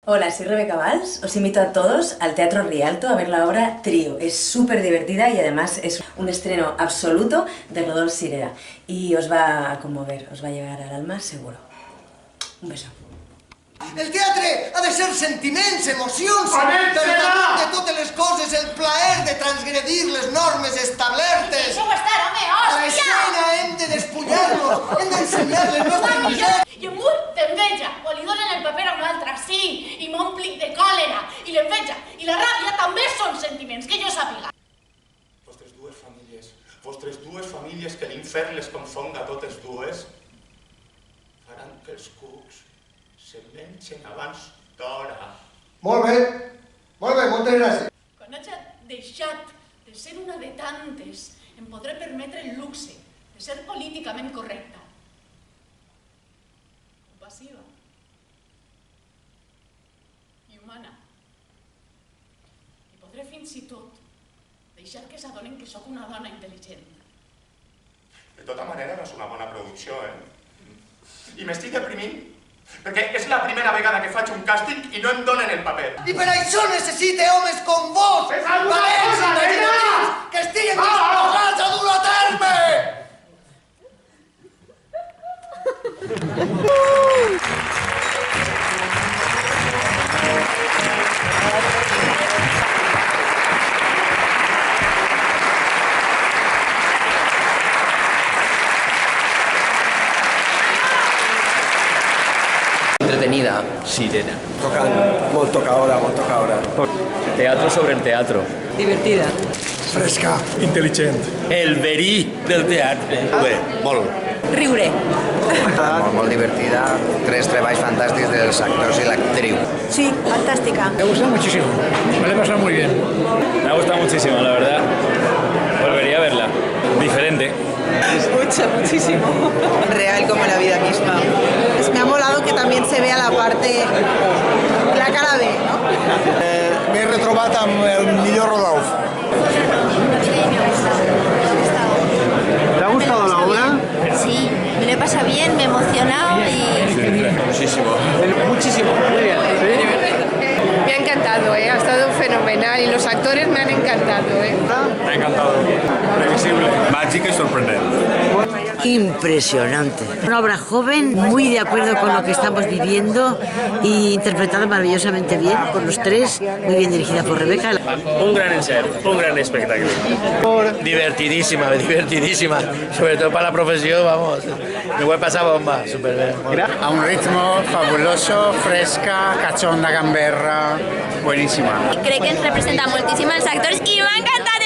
Hola, soy Rebeca Valls. Os invito a todos al Teatro Rialto a ver la obra Trío. Es súper divertida y además es un estreno absoluto de Rodolphe Sirera. Y os va a conmover, os va a llegar al alma seguro. Un beso. El teatre ha de ser sentiments, emocions, per damunt de totes les coses, el plaer de transgredir les normes establertes. Això ho estar, home, A hòstia! l'escena hem de despullar-los, hem d'ensenyar-les nostres misèries. I em mut d'enveja, o li donen el paper a un altre, sí, i m'omplic de còlera, i l'enveja i la ràbia també són sentiments, que jo sàpiga. Vostres dues famílies que l'infern les confonga totes dues, faran que els cucs se mengen abans d'hora. Molt bé, moltes gràcies. Quan hagi deixat de ser una de tantes, em podré permetre el luxe de ser políticament correcta. Compassiva. I humana. I podré fins i tot deixar que s'adonen que sóc una dona intel·ligent. De tota manera, no és una bona producció, I m'estic deprimint perquè és la primera vegada que faig un càsting i no em donen el paper. I per això necessite homes com vos, valents i imaginatius, que estiguen disposats a dur a terme! Entretenida. Sirena. Molt tocadora. Teatro sobre el teatro. Divertida. Fresca. Intel·ligent. El verí del teatre. Bé, molt. Riure. Molt divertida, tres treballs fantàstics dels actors i l'actriu. Sí, fantástica. Me ha gustado muchísimo. Me lo he pasado muy bien. Me ha gustado muchísimo, la verdad. Volvería a verla. Diferente. Muchísimo. Real como la vida misma. Me ha molado que también se vea la parte, la cara B, ¿no? M'he retrobat amb el millor Rodolphe. ¿Te ha gustado la obra? Sí, me lo he pasado bien, me he emocionado y... Muchísimo. Muy bien. Me ha encantado, ha estado fenomenal y los actores me han encantado. Me ha encantado. Previsible. Mágica y sorprendente. Impresionante. Una obra joven, muy de acuerdo con lo que estamos viviendo y interpretada maravillosamente bien por los tres, muy bien dirigida por Rebeca. Un gran ensayo, un gran espectáculo. Divertidísima, sobre todo para la profesión, vamos. Me voy a pasar bomba, súper bien. A un ritmo fabuloso, fresca, cachonda, gamberra, buenísima. Crec que ens representa moltíssim els actors i m'ha encantat